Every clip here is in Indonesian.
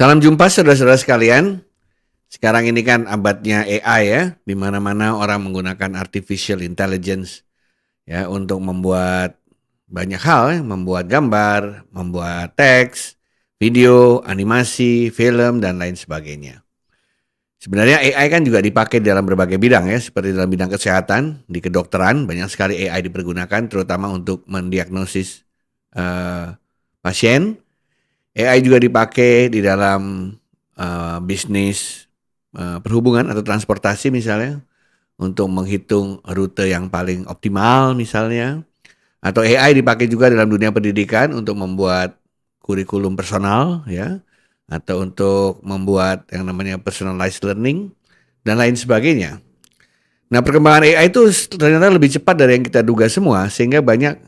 Salam jumpa saudara-saudara sekalian. Sekarang ini kan abadnya AI ya, di mana-mana orang menggunakan artificial intelligence ya untuk membuat banyak hal, ya, membuat gambar, membuat teks, video, animasi, film dan lain sebagainya. Sebenarnya AI kan juga dipakai dalam berbagai bidang ya, seperti dalam bidang kesehatan, di kedokteran banyak sekali AI dipergunakan terutama untuk mendiagnosis pasien. AI juga dipakai di dalam bisnis perhubungan atau transportasi misalnya untuk menghitung rute yang paling optimal misalnya. Atau AI dipakai juga dalam dunia pendidikan untuk membuat kurikulum personal ya, atau untuk membuat yang namanya personalized learning dan lain sebagainya. Nah, perkembangan AI itu ternyata lebih cepat dari yang kita duga semua sehingga banyak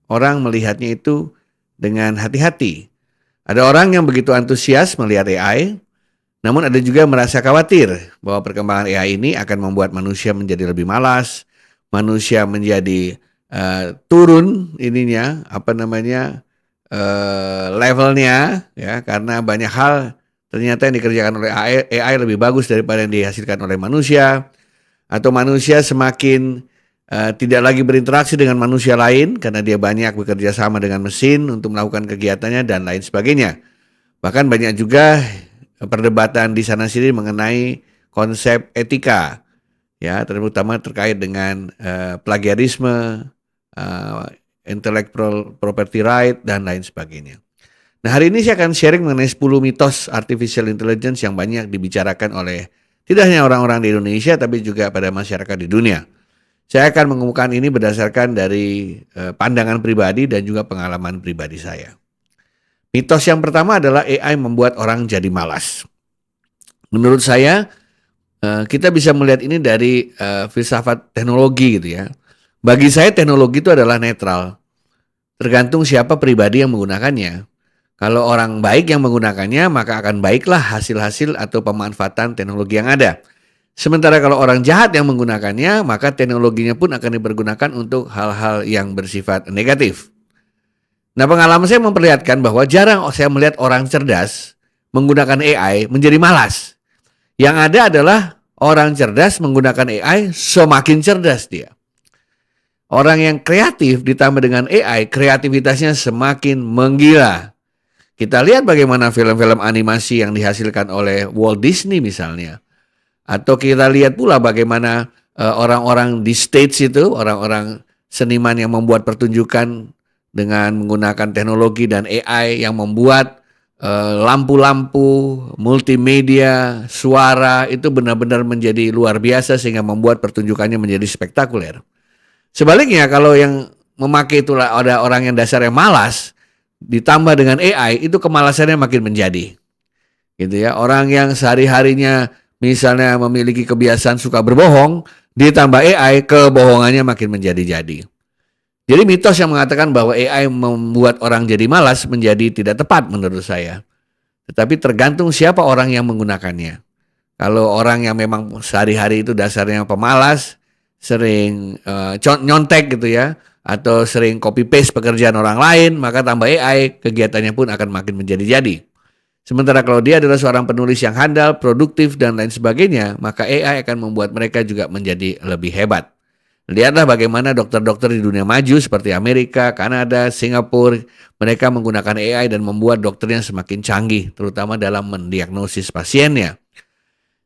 orang melihatnya itu dengan hati-hati. Ada orang yang begitu antusias melihat AI, namun ada juga yang merasa khawatir bahwa perkembangan AI ini akan membuat manusia menjadi lebih malas, manusia menjadi turun levelnya ya, karena banyak hal ternyata yang dikerjakan oleh AI lebih bagus daripada yang dihasilkan oleh manusia, atau manusia semakin tidak lagi berinteraksi dengan manusia lain karena dia banyak bekerja sama dengan mesin untuk melakukan kegiatannya dan lain sebagainya. Bahkan banyak juga perdebatan di sana sini mengenai konsep etika, ya, terutama terkait dengan plagiarisme, intellectual property right dan lain sebagainya. Nah, hari ini saya akan sharing mengenai 10 mitos artificial intelligence yang banyak dibicarakan oleh tidak hanya orang-orang di Indonesia tapi juga pada masyarakat di dunia. Saya akan mengemukakan ini berdasarkan dari pandangan pribadi dan juga pengalaman pribadi saya. Mitos yang pertama adalah AI membuat orang jadi malas. Menurut saya, kita bisa melihat ini dari filsafat teknologi gitu ya. Bagi saya teknologi itu adalah netral. Tergantung siapa pribadi yang menggunakannya. Kalau orang baik yang menggunakannya, maka akan baiklah hasil-hasil atau pemanfaatan teknologi yang ada. Sementara kalau orang jahat yang menggunakannya, maka teknologinya pun akan dipergunakan untuk hal-hal yang bersifat negatif. Nah, pengalaman saya memperlihatkan bahwa jarang saya melihat orang cerdas menggunakan AI menjadi malas. Yang ada adalah orang cerdas menggunakan AI semakin cerdas dia. Orang yang kreatif ditambah dengan AI, kreativitasnya semakin menggila. Kita lihat bagaimana film-film animasi yang dihasilkan oleh Walt Disney misalnya. Atau kita lihat pula bagaimana orang-orang di stage itu, orang-orang seniman yang membuat pertunjukan dengan menggunakan teknologi dan AI yang membuat lampu-lampu, multimedia, suara itu benar-benar menjadi luar biasa sehingga membuat pertunjukannya menjadi spektakuler. Sebaliknya kalau yang memakai itu ada orang yang dasarnya malas, ditambah dengan AI itu kemalasannya makin menjadi. Gitu ya, orang yang sehari-harinya misalnya memiliki kebiasaan suka berbohong, ditambah AI, kebohongannya makin menjadi-jadi. Jadi mitos yang mengatakan bahwa AI membuat orang jadi malas menjadi tidak tepat menurut saya. Tetapi tergantung siapa orang yang menggunakannya. Kalau orang yang memang sehari-hari itu dasarnya pemalas, sering nyontek gitu ya, atau sering copy paste pekerjaan orang lain, maka tambah AI, kegiatannya pun akan makin menjadi-jadi. Sementara kalau dia adalah seorang penulis yang handal, produktif, dan lain sebagainya, maka AI akan membuat mereka juga menjadi lebih hebat. Lihatlah bagaimana dokter-dokter di dunia maju seperti Amerika, Kanada, Singapura, mereka menggunakan AI dan membuat dokternya semakin canggih, terutama dalam mendiagnosis pasiennya.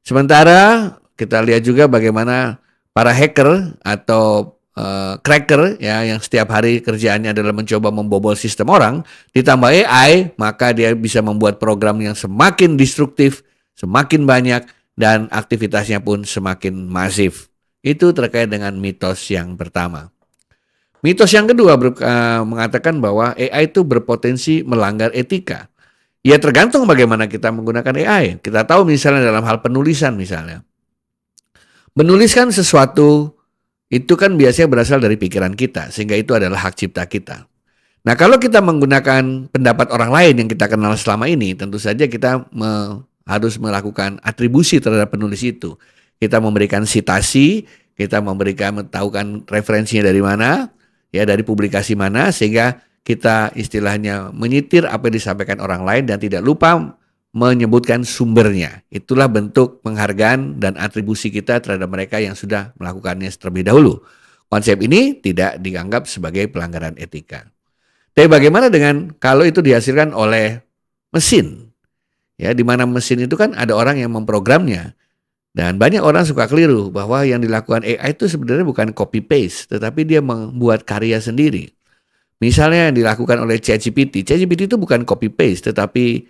Sementara kita lihat juga bagaimana para hacker atau cracker ya yang setiap hari kerjaannya adalah mencoba membobol sistem orang, ditambah AI, maka dia bisa membuat program yang semakin destruktif, semakin banyak, dan aktivitasnya pun semakin masif. Itu terkait dengan mitos yang pertama. Mitos yang kedua mengatakan bahwa AI itu berpotensi melanggar etika. Ya tergantung bagaimana kita menggunakan AI. Kita tahu misalnya dalam hal penulisan misalnya. Menuliskan sesuatu itu kan biasanya berasal dari pikiran kita, sehingga itu adalah hak cipta kita. Nah, kalau kita menggunakan pendapat orang lain yang kita kenal selama ini, tentu saja kita harus melakukan atribusi terhadap penulis itu. Kita memberikan sitasi, kita mengetahukan referensinya dari mana, ya dari publikasi mana, sehingga kita istilahnya menyitir apa yang disampaikan orang lain dan tidak lupa menyebutkan sumbernya. Itulah bentuk penghargaan dan atribusi kita terhadap mereka yang sudah melakukannya terlebih dahulu. Konsep ini tidak dianggap sebagai pelanggaran etika. Tapi bagaimana dengan kalau itu dihasilkan oleh mesin? Ya, di mana mesin itu kan ada orang yang memprogramnya. Dan banyak orang suka keliru bahwa yang dilakukan AI itu sebenarnya bukan copy paste, tetapi dia membuat karya sendiri. Misalnya yang dilakukan oleh ChatGPT. ChatGPT itu bukan copy paste, tetapi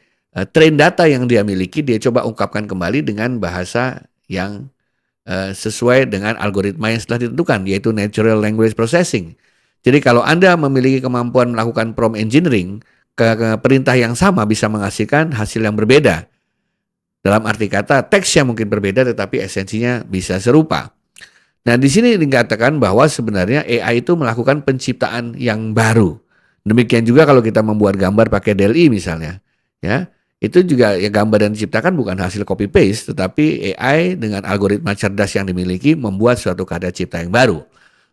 train data yang dia miliki dia coba ungkapkan kembali dengan bahasa yang sesuai dengan algoritma yang setelah ditentukan, yaitu natural language processing. Jadi kalau Anda memiliki kemampuan melakukan prompt engineering, ke perintah yang sama bisa menghasilkan hasil yang berbeda. Dalam arti kata, teksnya mungkin berbeda tetapi esensinya bisa serupa. Nah, di sini dikatakan bahwa sebenarnya AI itu melakukan penciptaan yang baru. Demikian juga kalau kita membuat gambar pakai DALL-E misalnya, ya. Itu juga ya gambar yang diciptakan bukan hasil copy paste, tetapi AI dengan algoritma cerdas yang dimiliki membuat suatu karya cipta yang baru.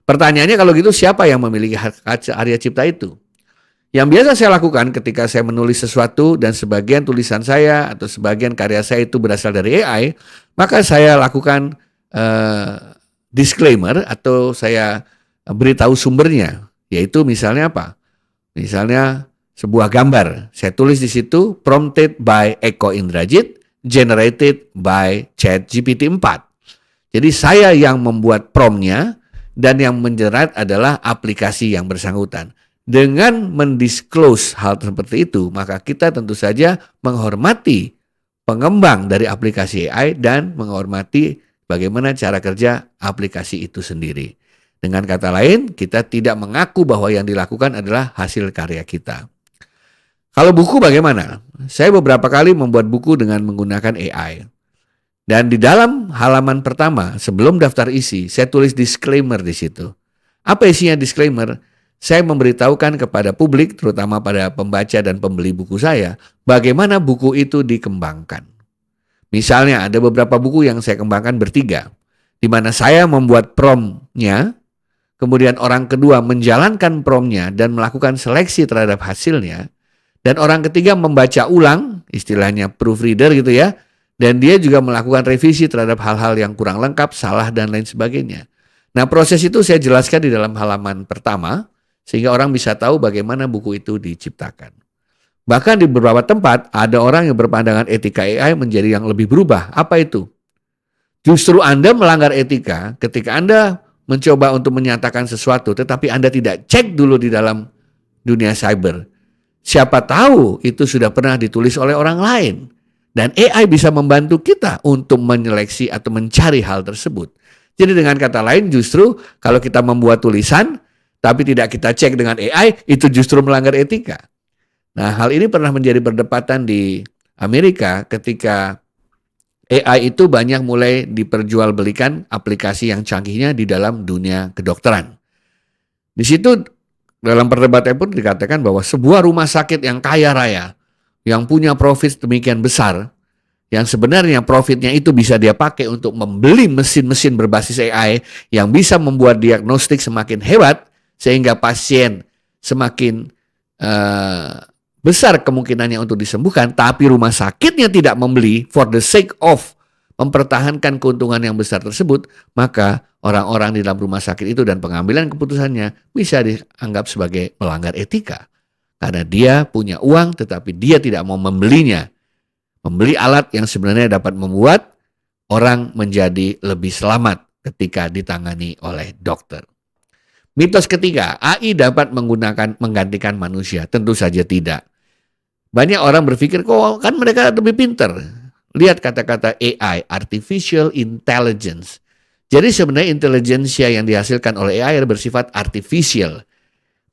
Pertanyaannya kalau gitu siapa yang memiliki karya cipta itu? Yang biasa saya lakukan ketika saya menulis sesuatu dan sebagian tulisan saya atau sebagian karya saya itu berasal dari AI, maka saya lakukan disclaimer atau saya beritahu sumbernya, yaitu misalnya apa? Misalnya sebuah gambar, saya tulis di situ prompted by Eko Indrajit, generated by ChatGPT 4. Jadi saya yang membuat promptnya dan yang menjerat adalah aplikasi yang bersangkutan. Dengan mendisclose hal seperti itu, maka kita tentu saja menghormati pengembang dari aplikasi AI dan menghormati bagaimana cara kerja aplikasi itu sendiri. Dengan kata lain, kita tidak mengaku bahwa yang dilakukan adalah hasil karya kita. Kalau buku bagaimana? Saya beberapa kali membuat buku dengan menggunakan AI. Dan di dalam halaman pertama, sebelum daftar isi, saya tulis disclaimer di situ. Apa isinya disclaimer? Saya memberitahukan kepada publik, terutama pada pembaca dan pembeli buku saya, bagaimana buku itu dikembangkan. Misalnya ada beberapa buku yang saya kembangkan bertiga, di mana saya membuat promptnya, kemudian orang kedua menjalankan promptnya dan melakukan seleksi terhadap hasilnya, dan orang ketiga membaca ulang, istilahnya proofreader gitu ya, dan dia juga melakukan revisi terhadap hal-hal yang kurang lengkap, salah, dan lain sebagainya. Nah, proses itu saya jelaskan di dalam halaman pertama, sehingga orang bisa tahu bagaimana buku itu diciptakan. Bahkan di beberapa tempat ada orang yang berpandangan etika AI menjadi yang lebih berubah. Apa itu? Justru Anda melanggar etika ketika Anda mencoba untuk menyatakan sesuatu tetapi Anda tidak cek dulu di dalam dunia cyber. Siapa tahu itu sudah pernah ditulis oleh orang lain. Dan AI bisa membantu kita untuk menyeleksi atau mencari hal tersebut. Jadi dengan kata lain justru kalau kita membuat tulisan tapi tidak kita cek dengan AI, itu justru melanggar etika. Nah, hal ini pernah menjadi perdebatan di Amerika ketika AI itu banyak mulai diperjualbelikan aplikasi yang canggihnya di dalam dunia kedokteran. Di situ dalam perdebatan pun dikatakan bahwa sebuah rumah sakit yang kaya raya, yang punya profit demikian besar, yang sebenarnya profitnya itu bisa dia pakai untuk membeli mesin-mesin berbasis AI yang bisa membuat diagnostik semakin hebat, sehingga pasien semakin besar kemungkinannya untuk disembuhkan, tapi rumah sakitnya tidak membeli for the sake of mempertahankan keuntungan yang besar tersebut, maka orang-orang di dalam rumah sakit itu dan pengambilan keputusannya bisa dianggap sebagai melanggar etika. Karena dia punya uang tetapi dia tidak mau membelinya. Membeli alat yang sebenarnya dapat membuat orang menjadi lebih selamat ketika ditangani oleh dokter. Mitos ketiga, AI dapat menggantikan manusia. Tentu saja tidak. Banyak orang berpikir, kok kan mereka lebih pintar. Lihat kata-kata AI, Artificial Intelligence. Jadi sebenarnya intelijensia yang dihasilkan oleh AI bersifat artificial.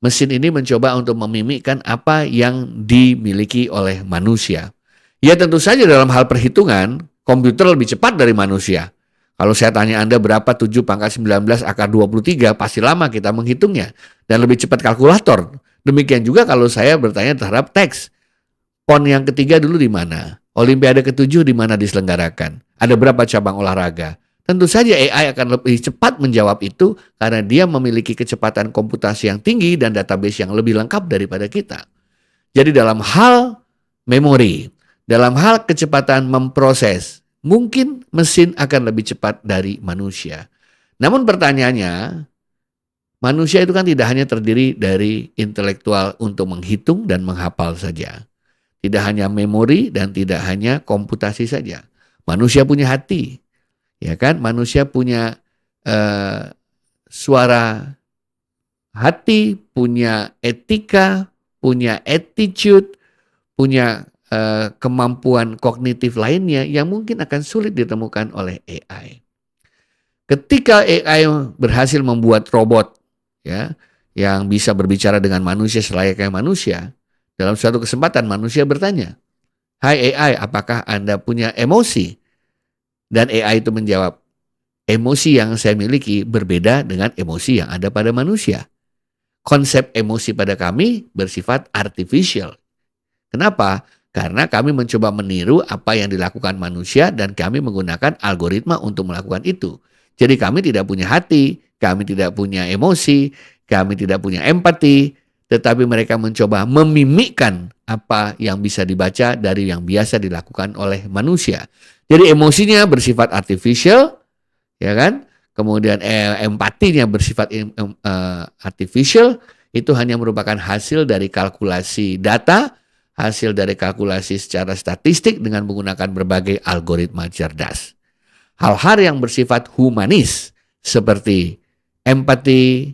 Mesin ini mencoba untuk memimikkan apa yang dimiliki oleh manusia. Ya tentu saja dalam hal perhitungan, komputer lebih cepat dari manusia. Kalau saya tanya Anda berapa 7 pangkat 19 akar 23, pasti lama kita menghitungnya. Dan lebih cepat kalkulator. Demikian juga kalau saya bertanya terhadap teks. PON yang ketiga dulu di mana? Olimpiade ke-7 di mana diselenggarakan? Ada berapa cabang olahraga? Tentu saja AI akan lebih cepat menjawab itu karena dia memiliki kecepatan komputasi yang tinggi dan database yang lebih lengkap daripada kita. Jadi dalam hal memori, Dalam hal kecepatan memproses, mungkin mesin akan lebih cepat dari manusia. Namun pertanyaannya, manusia itu kan tidak hanya terdiri dari intelektual untuk menghitung dan menghafal saja. Tidak hanya memori dan tidak hanya komputasi saja. Manusia punya hati, ya kan? Manusia punya suara hati, punya etika, punya attitude, punya kemampuan kognitif lainnya yang mungkin akan sulit ditemukan oleh AI. Ketika AI berhasil membuat robot ya yang bisa berbicara dengan manusia selayaknya manusia, dalam suatu kesempatan manusia bertanya, "Hai AI, apakah Anda punya emosi?" Dan AI itu menjawab, "Emosi yang saya miliki berbeda dengan emosi yang ada pada manusia. Konsep emosi pada kami bersifat artificial." Kenapa? Karena kami mencoba meniru apa yang dilakukan manusia dan kami menggunakan algoritma untuk melakukan itu. Jadi kami tidak punya hati, kami tidak punya emosi, kami tidak punya empati, tetapi mereka mencoba memimikkan apa yang bisa dibaca dari yang biasa dilakukan oleh manusia. Jadi emosinya bersifat artificial, ya kan? Kemudian empatinya bersifat artificial, itu hanya merupakan hasil dari kalkulasi data, hasil dari kalkulasi secara statistik dengan menggunakan berbagai algoritma cerdas. Hal-hal yang bersifat humanis seperti empati,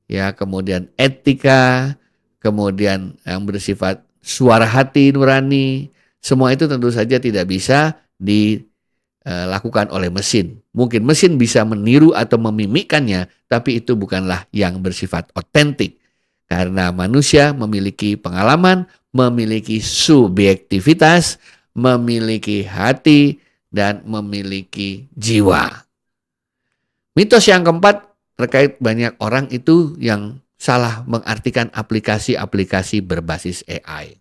ya, kemudian etika, kemudian yang bersifat suara hati nurani, semua itu tentu saja tidak bisa dilakukan oleh mesin. Mungkin mesin bisa meniru atau memimikkannya, tapi itu bukanlah yang bersifat otentik. Karena manusia memiliki pengalaman, memiliki subjektivitas, memiliki hati, dan memiliki jiwa. Mitos yang keempat terkait banyak orang itu yang salah mengartikan aplikasi-aplikasi berbasis AI.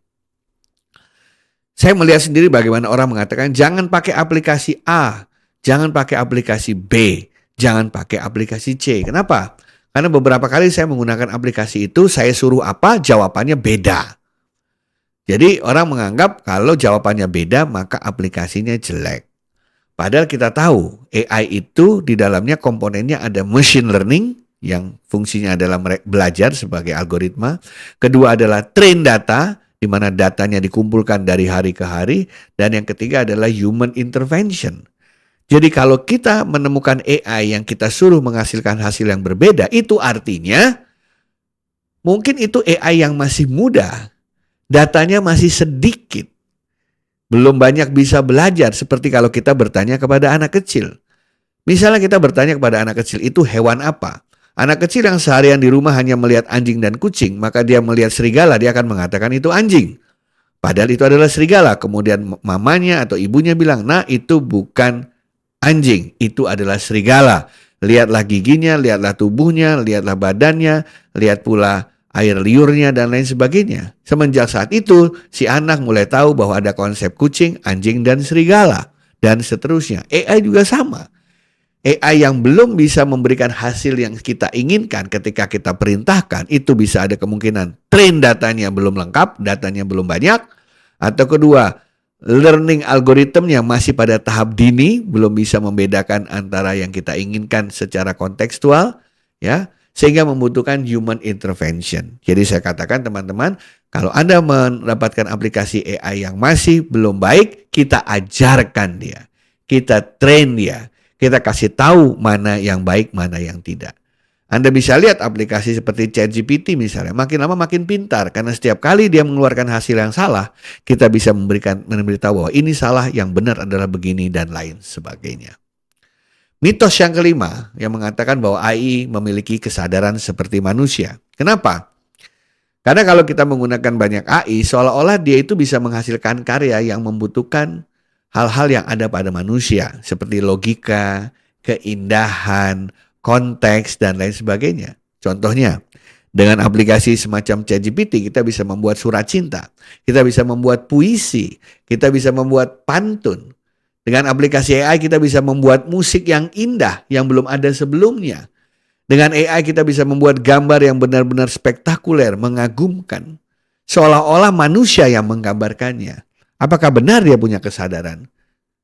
Saya melihat sendiri bagaimana orang mengatakan jangan pakai aplikasi A, jangan pakai aplikasi B, jangan pakai aplikasi C. Kenapa? Karena beberapa kali saya menggunakan aplikasi itu, saya suruh apa, jawabannya beda. Jadi orang menganggap kalau jawabannya beda maka aplikasinya jelek. Padahal kita tahu AI itu di dalamnya komponennya ada machine learning yang fungsinya adalah belajar sebagai algoritma. Kedua adalah train data di mana datanya dikumpulkan dari hari ke hari. Dan yang ketiga adalah human intervention. Jadi kalau kita menemukan AI yang kita suruh menghasilkan hasil yang berbeda, itu artinya mungkin itu AI yang masih muda. Datanya masih sedikit. Belum banyak bisa belajar seperti kalau kita bertanya kepada anak kecil. Misalnya kita bertanya kepada anak kecil, itu hewan apa? Anak kecil yang seharian di rumah hanya melihat anjing dan kucing, maka dia melihat serigala, dia akan mengatakan itu anjing. Padahal itu adalah serigala. Kemudian mamanya atau ibunya bilang, nah itu bukan anjing, itu adalah serigala. Lihatlah giginya, lihatlah tubuhnya, lihatlah badannya, lihat pula air liurnya dan lain sebagainya. Semenjak saat itu, si anak mulai tahu bahwa ada konsep kucing, anjing, dan serigala. Dan seterusnya. AI juga sama. AI yang belum bisa memberikan hasil yang kita inginkan ketika kita perintahkan, itu bisa ada kemungkinan train datanya belum lengkap, datanya belum banyak. Atau kedua, learning algorithmnya masih pada tahap dini, belum bisa membedakan antara yang kita inginkan secara kontekstual, ya, sehingga membutuhkan human intervention. Jadi saya katakan teman-teman, kalau Anda mendapatkan aplikasi AI yang masih belum baik, kita ajarkan dia, kita train dia, kita kasih tahu mana yang baik, mana yang tidak. Anda bisa lihat aplikasi seperti ChatGPT misalnya, makin lama makin pintar karena setiap kali dia mengeluarkan hasil yang salah, kita bisa memberitahu bahwa ini salah, yang benar adalah begini dan lain sebagainya. Mitos yang kelima yang mengatakan bahwa AI memiliki kesadaran seperti manusia. Kenapa? Karena kalau kita menggunakan banyak AI, seolah-olah dia itu bisa menghasilkan karya yang membutuhkan hal-hal yang ada pada manusia, seperti logika, keindahan, konteks, dan lain sebagainya. Contohnya, dengan aplikasi semacam ChatGPT, kita bisa membuat surat cinta, kita bisa membuat puisi, kita bisa membuat pantun. Dengan aplikasi AI kita bisa membuat musik yang indah yang belum ada sebelumnya. Dengan AI kita bisa membuat gambar yang benar-benar spektakuler, mengagumkan. Seolah-olah manusia yang menggambarkannya. Apakah benar dia punya kesadaran?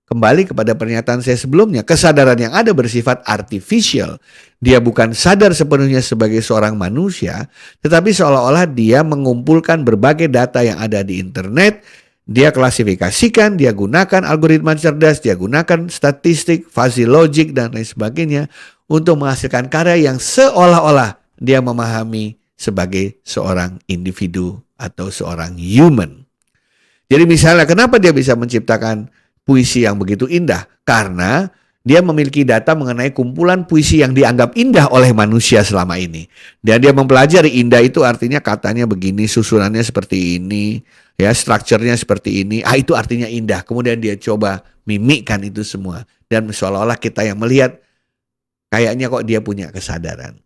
Kembali kepada pernyataan saya sebelumnya, kesadaran yang ada bersifat artificial. Dia bukan sadar sepenuhnya sebagai seorang manusia, tetapi seolah-olah dia mengumpulkan berbagai data yang ada di internet, dia klasifikasikan, dia gunakan algoritma cerdas, dia gunakan statistik, fuzzy logic, dan lain sebagainya untuk menghasilkan karya yang seolah-olah dia memahami sebagai seorang individu atau seorang human. Jadi misalnya kenapa dia bisa menciptakan puisi yang begitu indah? Karena dia memiliki data mengenai kumpulan puisi yang dianggap indah oleh manusia selama ini. Dan dia mempelajari indah itu artinya katanya begini, susunannya seperti ini, ya, strukturnya seperti ini. Itu artinya indah. Kemudian dia coba mimikkan itu semua. Dan seolah-olah kita yang melihat kayaknya kok dia punya kesadaran.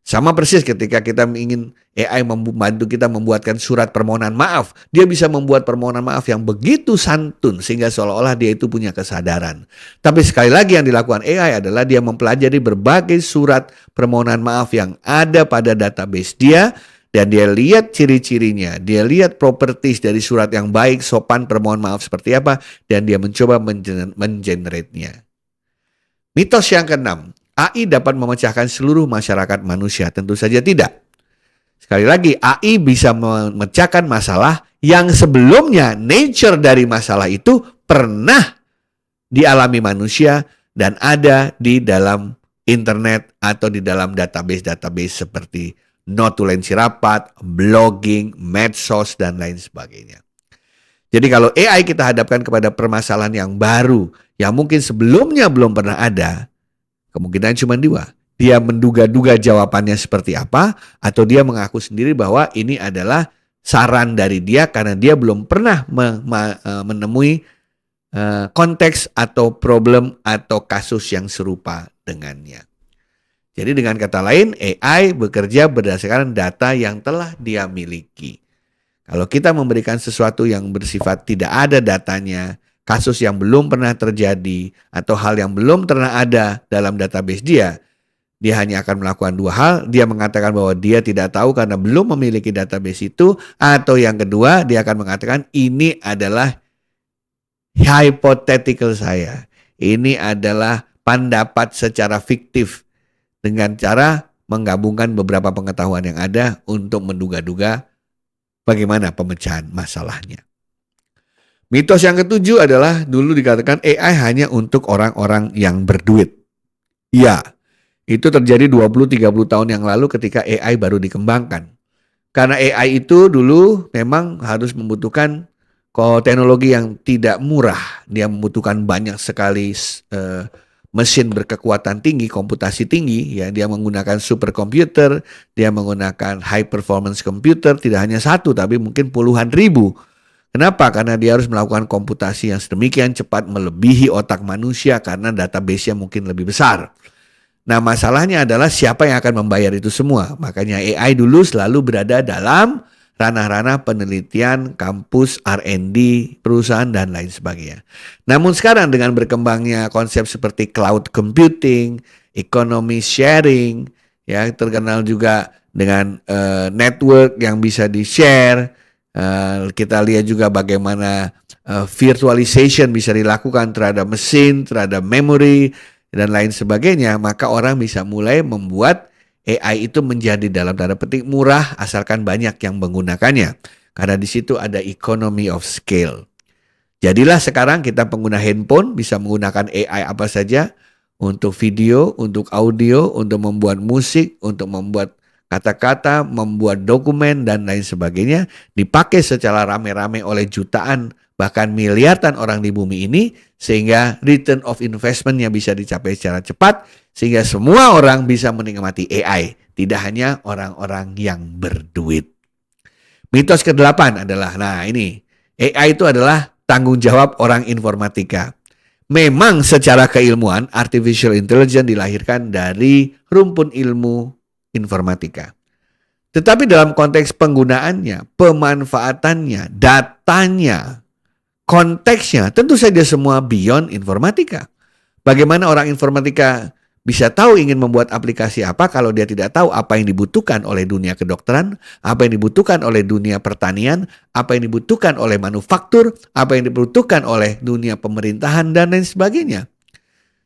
Sama persis ketika kita ingin AI membantu kita membuatkan surat permohonan maaf. Dia bisa membuat permohonan maaf yang begitu santun sehingga seolah-olah dia itu punya kesadaran. Tapi sekali lagi yang dilakukan AI adalah dia mempelajari berbagai surat permohonan maaf yang ada pada database dia. Dan dia lihat ciri-cirinya, dia lihat properties dari surat yang baik, sopan, permohonan maaf seperti apa. Dan dia mencoba mengenerate-nya. Mitos yang keenam. AI dapat memecahkan seluruh masyarakat manusia? Tentu saja tidak. Sekali lagi, AI bisa memecahkan masalah yang sebelumnya nature dari masalah itu pernah dialami manusia dan ada di dalam internet atau di dalam database-database seperti notulensi rapat, blogging, medsos, dan lain sebagainya. Jadi kalau AI kita hadapkan kepada permasalahan yang baru, yang mungkin sebelumnya belum pernah ada, kemungkinan cuma dua. Dia menduga-duga jawabannya seperti apa, atau dia mengaku sendiri bahwa ini adalah saran dari dia karena dia belum pernah menemui konteks atau problem atau kasus yang serupa dengannya. Jadi dengan kata lain, AI bekerja berdasarkan data yang telah dia miliki. Kalau kita memberikan sesuatu yang bersifat tidak ada datanya, kasus yang belum pernah terjadi, atau hal yang belum pernah ada dalam database dia hanya akan melakukan dua hal. Dia mengatakan bahwa dia tidak tahu karena belum memiliki database itu, atau yang kedua, dia akan mengatakan ini adalah hypothetical saya. Ini adalah pendapat secara fiktif dengan cara menggabungkan beberapa pengetahuan yang ada untuk menduga-duga bagaimana pemecahan masalahnya. Mitos yang ketujuh adalah dulu dikatakan AI hanya untuk orang-orang yang berduit. Ya, itu terjadi 20-30 tahun yang lalu ketika AI baru dikembangkan. Karena AI itu dulu memang harus membutuhkan teknologi yang tidak murah. Dia membutuhkan banyak sekali mesin berkekuatan tinggi, komputasi tinggi. Ya, dia menggunakan superkomputer, dia menggunakan high performance computer, tidak hanya satu tapi mungkin puluhan ribu. Kenapa? Karena dia harus melakukan komputasi yang sedemikian cepat melebihi otak manusia karena database-nya mungkin lebih besar. Nah, masalahnya adalah siapa yang akan membayar itu semua. Makanya AI dulu selalu berada dalam ranah-ranah penelitian, kampus, R&D, perusahaan, dan lain sebagainya. Namun sekarang dengan berkembangnya konsep seperti cloud computing, economy sharing, ya terkenal juga dengan network yang bisa di-share. Kita lihat juga bagaimana virtualization bisa dilakukan terhadap mesin, terhadap memory, dan lain sebagainya. Maka orang bisa mulai membuat AI itu menjadi dalam tanda petik murah asalkan banyak yang menggunakannya. Karena di situ ada economy of scale. Jadilah sekarang kita pengguna handphone bisa menggunakan AI apa saja untuk video, untuk audio, untuk membuat musik, untuk membuat kata-kata, membuat dokumen, dan lain sebagainya, dipakai secara rame-rame oleh jutaan, bahkan miliaran orang di bumi ini, sehingga return of investment-nya bisa dicapai secara cepat, sehingga semua orang bisa menikmati AI, tidak hanya orang-orang yang berduit. Mitos ke-8 adalah, AI itu adalah tanggung jawab orang informatika. Memang secara keilmuan, artificial intelligence dilahirkan dari rumpun ilmu informatika. Tetapi dalam konteks penggunaannya, pemanfaatannya, datanya, konteksnya, tentu saja semua beyond informatika. Bagaimana orang informatika bisa tahu ingin membuat aplikasi apa kalau dia tidak tahu apa yang dibutuhkan oleh dunia kedokteran, apa yang dibutuhkan oleh dunia pertanian, apa yang dibutuhkan oleh manufaktur, apa yang dibutuhkan oleh dunia pemerintahan, dan lain sebagainya.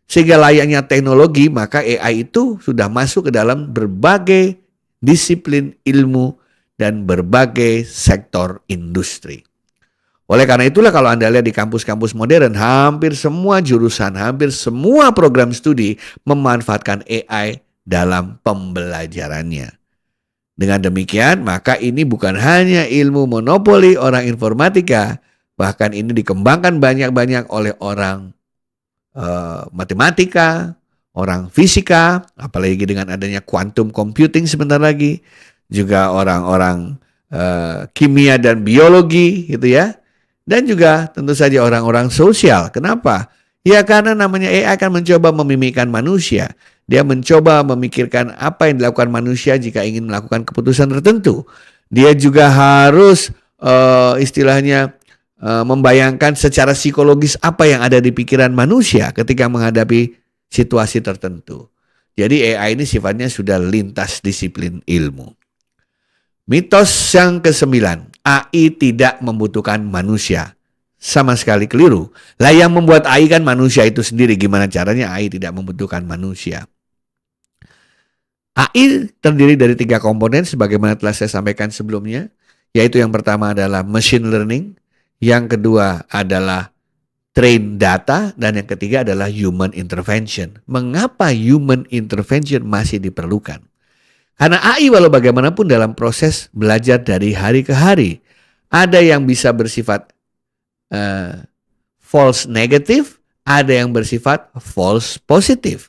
Sehingga layaknya teknologi, maka AI itu sudah masuk ke dalam berbagai disiplin ilmu dan berbagai sektor industri. Oleh karena itulah kalau Anda lihat di kampus-kampus modern, hampir semua jurusan, hampir semua program studi memanfaatkan AI dalam pembelajarannya. Dengan demikian, maka ini bukan hanya ilmu monopoli orang informatika, bahkan ini dikembangkan banyak-banyak oleh orang matematika, orang fisika, apalagi dengan adanya quantum computing sebentar lagi, juga orang-orang kimia dan biologi gitu ya. Dan juga tentu saja orang-orang sosial. Kenapa? Ya karena namanya AI akan mencoba memimikkan manusia. Dia mencoba memikirkan apa yang dilakukan manusia jika ingin melakukan keputusan tertentu. Dia juga harus istilahnya membayangkan secara psikologis apa yang ada di pikiran manusia ketika menghadapi situasi tertentu. Jadi AI ini sifatnya sudah lintas disiplin ilmu. Mitos yang ke-9, AI tidak membutuhkan manusia. Sama sekali keliru. Lah yang membuat AI kan manusia itu sendiri. Gimana caranya AI tidak membutuhkan manusia? AI terdiri dari 3 komponen sebagaimana telah saya sampaikan sebelumnya. Yaitu yang pertama adalah machine learning. Yang kedua adalah train data. Dan yang ketiga adalah human intervention. Mengapa human intervention masih diperlukan? Karena AI walau bagaimanapun dalam proses belajar dari hari ke hari. Ada yang bisa bersifat false negative, ada yang bersifat false positive.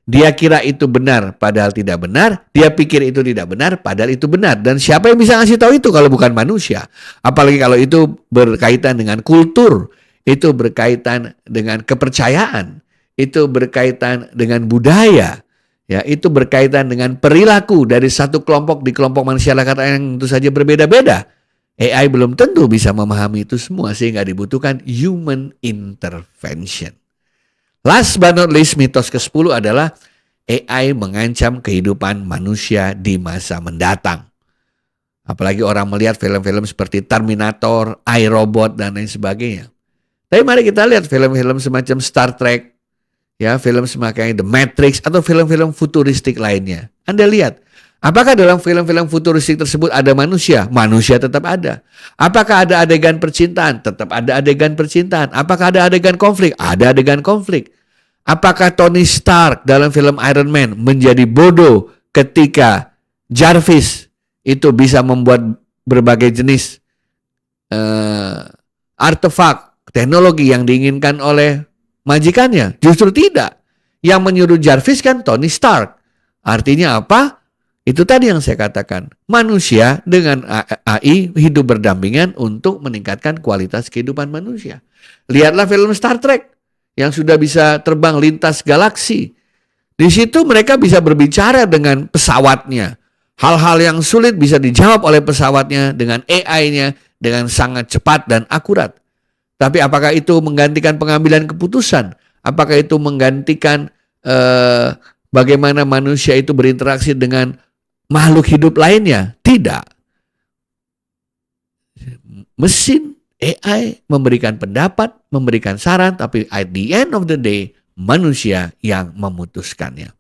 Dia kira itu benar padahal tidak benar, dia pikir itu tidak benar padahal itu benar. Dan siapa yang bisa ngasih tahu itu kalau bukan manusia? Apalagi kalau itu berkaitan dengan kultur, itu berkaitan dengan kepercayaan, itu berkaitan dengan budaya. Ya, itu berkaitan dengan perilaku dari satu kelompok di kelompok masyarakat yang tentu saja berbeda-beda. AI belum tentu bisa memahami itu semua sehingga dibutuhkan human intervention. Last but not least, mitos ke-10 adalah AI mengancam kehidupan manusia di masa mendatang. Apalagi orang melihat film-film seperti Terminator, iRobot, dan lain sebagainya. Tapi mari kita lihat film-film semacam Star Trek, ya, film semacam The Matrix atau film-film futuristik lainnya. Anda lihat, apakah dalam film-film futuristik tersebut ada manusia? Manusia tetap ada. Apakah ada adegan percintaan? Tetap ada adegan percintaan. Apakah ada adegan konflik? Ada adegan konflik. Apakah Tony Stark dalam film Iron Man menjadi bodoh ketika Jarvis itu bisa membuat berbagai jenis artefak teknologi yang diinginkan oleh majikannya? Justru tidak. Yang menyuruh Jarvis kan Tony Stark. Artinya apa? Itu tadi yang saya katakan. Manusia dengan AI hidup berdampingan untuk meningkatkan kualitas kehidupan manusia. Lihatlah film Star Trek yang sudah bisa terbang lintas galaksi. Di situ mereka bisa berbicara dengan pesawatnya. Hal-hal yang sulit bisa dijawab oleh pesawatnya dengan AI-nya dengan sangat cepat dan akurat. Tapi apakah itu menggantikan pengambilan keputusan? Apakah itu menggantikan bagaimana manusia itu berinteraksi dengan makhluk hidup lainnya? Tidak. Mesin AI memberikan pendapat, memberikan saran, tapi at the end of the day, manusia yang memutuskannya.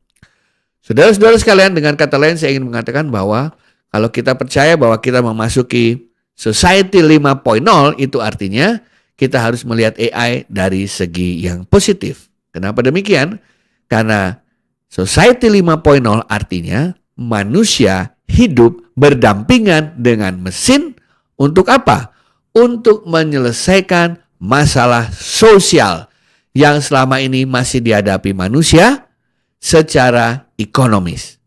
Saudara-saudara sekalian, dengan kata lain saya ingin mengatakan bahwa kalau kita percaya bahwa kita memasuki Society 5.0, itu artinya kita harus melihat AI dari segi yang positif. Kenapa demikian? Karena Society 5.0 artinya manusia hidup berdampingan dengan mesin untuk apa? Untuk menyelesaikan masalah sosial yang selama ini masih dihadapi manusia secara ekonomis.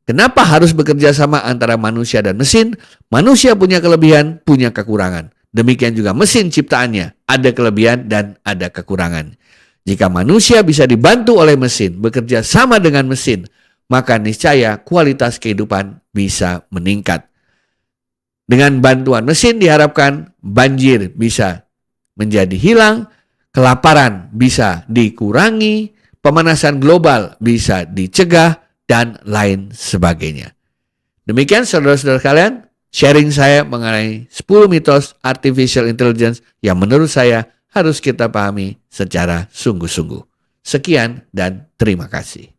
Kenapa harus bekerja sama antara manusia dan mesin? Manusia punya kelebihan, punya kekurangan. Demikian juga mesin ciptaannya, ada kelebihan dan ada kekurangan. Jika manusia bisa dibantu oleh mesin, bekerja sama dengan mesin, maka niscaya kualitas kehidupan bisa meningkat. Dengan bantuan mesin diharapkan banjir bisa menjadi hilang, kelaparan bisa dikurangi, pemanasan global bisa dicegah, dan lain sebagainya. Demikian saudara-saudara kalian, sharing saya mengenai 10 mitos artificial intelligence yang menurut saya harus kita pahami secara sungguh-sungguh. Sekian dan terima kasih.